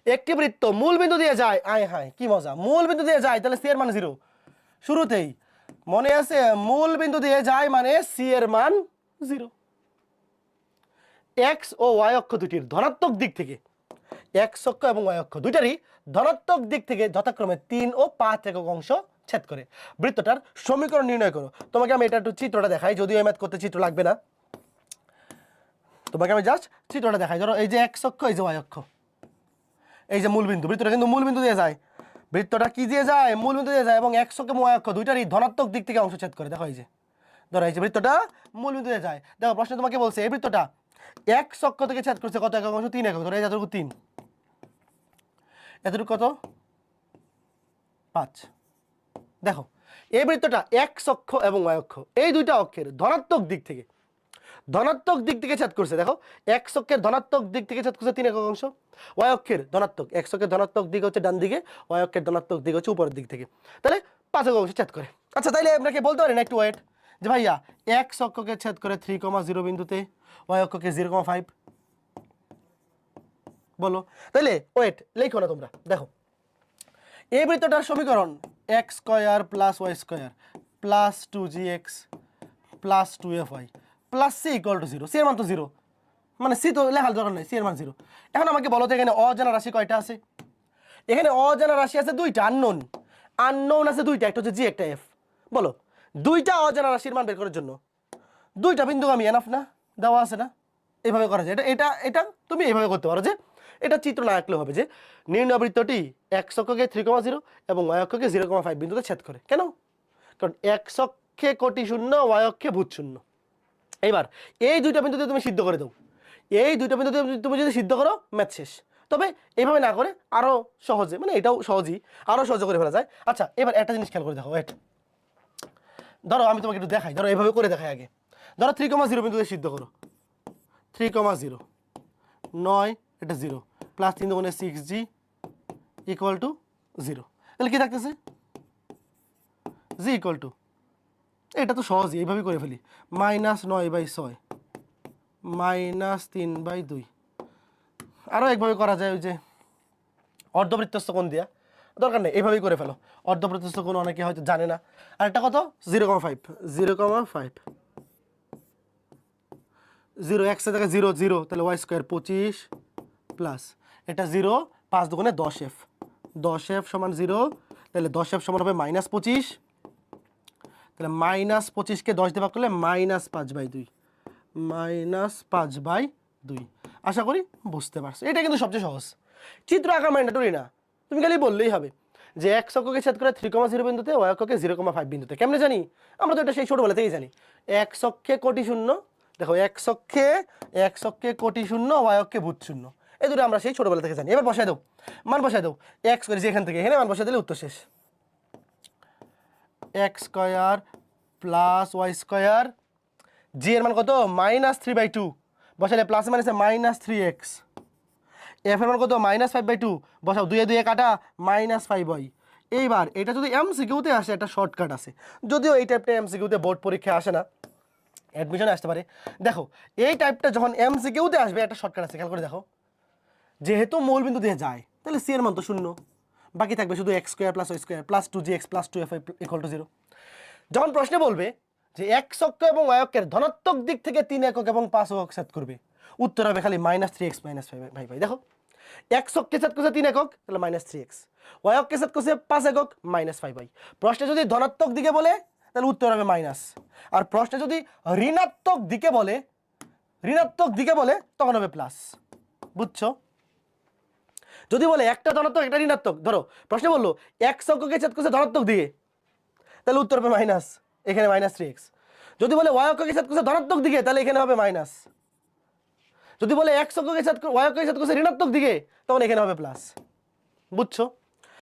একটি বৃত্ত মূল বিন্দু দিয়ে যায়, আয় হায় কি মজা, মূল বিন্দু দিয়ে যায় তাহলে সি এর মান 0 শুরুতেই মনে আছে, মূল বিন্দু দিয়ে যায় মানে সি এর মান 0। এক্স ও ওয়াই অক্ষ দুটির ধনাত্মক দিক থেকে, এক্স অক্ষ এবং ওয়াই অক্ষ দুইটারই ধনাত্মক দিক থেকে যথাক্রমে 3 ও 5 একক অংশ ছেদ করে বৃত্তটার সমীকরণ নির্ণয় করো। তোমাকে আমি এটা একটু চিত্রটা দেখাই, যদিও এই ম্যাথ করতে চিত্র লাগবে না, তোমাকে আমি জাস্ট চিত্রটা দেখাই। ধরো এই যে এক্স অক্ষ, এই যে ওয়াই অক্ষ, এই যে মূল বিন্দু, বৃত্তটা কিন্তু মূল বিন্দু দিয়ে যায়, বৃত্তটা কি দিয়ে যায়, মূল বিন্দু দিয়ে যায়, এবং এক্স অক্ষ এবং ওয়াই অক্ষ দুইটারই ধনাত্মক দিক থেকে অংশ ছেদ করে। দেখো এই যে, ধরো এই যে বৃত্তটা মূল বিন্দু দিয়ে যায়, দেখো প্রশ্ন তোমাকে বলছে এই বৃত্তটা এক্স অক্ষ থেকে ছেদ করছে কত একক অংশ, 3 একক, ধরো এই যতটুকু 3, এতটুকু কত 5। দেখো এই বৃত্তটা এক্স অক্ষ এবং ওয়াই অক্ষ এই দুইটা অক্ষের ধনাত্মক দিক থেকে ছেদ করছে। দেখো এক্স অক্ষের ধনাত্মক দিক থেকে ছেদ করছে 3 একক অংশ, ওয়াই অক্ষের ধনাত্মক, এক্স অক্ষের ধনাত্মক দিক হচ্ছে ডান দিকে, ওয়াই অক্ষের ধনাত্মক দিক হচ্ছে উপরের দিক থেকে, তাহলে 5 একক অংশ ছেদ করে। আচ্ছা তাইলে আপনাকে বলতে পারেন একটু ওয়েট, যে ভাইয়া এক্স অক্ষকে ছেদ করে 3,0 বিন্দুতে, ওয়াই অক্ষকে 0,5, বলো। তাইলে ওয়েট লেখো না তোমরা, দেখো এই বৃত্তটার সমীকরণ X square plus Y square plus 2gx plus 2fy plus C equal to 0, C এর মান তো 0, মানে সি তো লেখার দরকার নেই, সি এর মান 0। এখন আমাকে বলো তো এখানে অজানা রাশি কয়টা আছে? এখানে অজানা রাশি আছে দুইটা, আননোন আছে দুইটা, একটা হচ্ছে জি একটা এফ। বলো দুইটা অজানা রাশির মান বের করার জন্য দুইটা বিন্দুগামী এনাফ না? দেওয়া আছে না? এইভাবে করা যায়, এটা এটা তুমি এইভাবে করতে পারো, যে এটা চিত্র না আঁকলে হবে যে নির্ণয় বৃত্তটি এক্স অক্ষকে 3,0 এবং ওয়াই অক্ষকে 0,5 বিন্দুতে ছেদ করে। কেন? কারণ এক্স অক্ষে কোটি শূন্য, ওয়াই অক্ষে ভূত শূন্য। এইবার এই দুইটা বিন্দুতে তুমি সিদ্ধ করে দাও, এই দুইটা বিন্দুতে তুমি যদি সিদ্ধ করো ম্যাথ শেষ। তবে এইভাবে না করে আরো সহজে, মানে এটাও সহজেই, আরো সহজে করে ফেলা যায়। আচ্ছা এবার একটা জিনিস খেয়াল করে দেখো, ওয়েট, ধরো আমি তোমাকে একটু দেখাই, ধরো এইভাবে করে দেখাই আগে। ধরো 3,0 বিন্দুতে সিদ্ধ করো, 3,0 9 এটা 0 প্লাস 3 দুগুণে 6g ইকুয়াল টু 0, তাহলে কি থাকতেছে g ইকুয়াল টু, এটা তো সহজই এইভাবে করে ফেলি, -9/6 -3/2। আরও একভাবে করা যায়, ওই যে অর্ধবৃত্তস্থ কোণ দিয়া, দরকার নেই এইভাবেই করে ফেলো, অর্ধবৃত্তস্থ কোণ অনেকে হয়তো জানে না। আর একটা কত 0,5 0 এক্স এর জায়গায় 0 0, তাহলে ওয়াই স্কোয়ার 25 প্লাস এটা 0 5 দুগুণে 10f, 10f সমান 0, তাহলে 10f সমান হবে -25, তাহলে -25কে 10 দিয়ে ভাগ করলে -5/2, -5/2। আশা করি বুঝতে পারছো, এটা কিন্তু সবচেয়ে সহজ। চিত্র আঁকা ম্যান্ডেটরি না, তুমি খালি বললেই হবে যে এক্স অক্ষকে ছেদ করে 3,0 বিন্দুতে, ওয়াই অক্ষকে 0,5 বিন্দুতে। কেমনে জানি? আমরা তো এটা সেই ছোটবেলা থেকেই জানি, এক্স অক্ষে কোটি শূন্য, দেখো এক্স অক্ষে কোটি শূন্য, ওয়াই অক্ষে ভূত শূন্য, এই দুটো আমরা সেই ছোটবেলা থেকে জানি। এবার বসায় দাও, মান বসায় দাও, এক্স করে যেখান থেকে এখানে মান বসায় দিলে উত্তর শেষ। X square plus Y square, z এর মান কত -3/2, বসালে প্লাস মাইনাসে -3x, এফ এর মান কত -5/2, বসাও 2 এ 2 কাটা -5y। এইবার এটা যদি এমসিকিউতে আসে একটা শর্টকাট আছে, যদিও এই টাইপটা এমসিকিউতে বোর্ড পরীক্ষায় আসে না, অ্যাডমিশনে আসতে পারে। দেখো এই টাইপটা যখন এমসিকিউতে আসবে একটা শর্টকাট আছে, খেয়াল করে দেখো, যেহেতু মূল বিন্দু দিয়ে যায় তাহলে সি এর মান তো 0, বাকি থাকবে শুধু X square plus Y square plus 2gx plus 2fy equal to 0। যখন প্রশ্নে বলবে যে এক্স অক্ষ এবং ওয়াই অক্ষের ধনাত্মক দিক থেকে 3 একক এবং 5 একক ছেদ করবে, উত্তর হবে খালি -3x -5y। দেখো এক্স অক্ষে ছেদ করছে 3 একক, তাহলে -3x, ওয়াই অক্ষে ছেদ করছে 5 একক, -5y। প্রশ্নে যদি ধনাত্মক দিকে বলে তাহলে উত্তর হবে মাইনাস, আর প্রশ্নে যদি ঋণাত্মক দিকে বলে তখন হবে প্লাস। বুঝছো? যদি বলে একটা ধনাত্মক একটা ঋণাত্মক, ধরো প্রশ্নে বললো এক্স অক্ষকে ছেদ করছে ধনাত্মক দিকে, তাহলে উত্তর হবে মাইনাস, এখানে -3x। যদি বলে ওয়াই অক্ষকে ছেদ করছে ধনাত্মক দিকে, তাহলে এখানে হবে মাইনাস। যদি বলে এক্স অক্ষকে ছেদ ওয়াই অক্ষকে ছেদ করছে ঋণাত্মক দিকে, তখন এখানে হবে প্লাস। বুঝছো?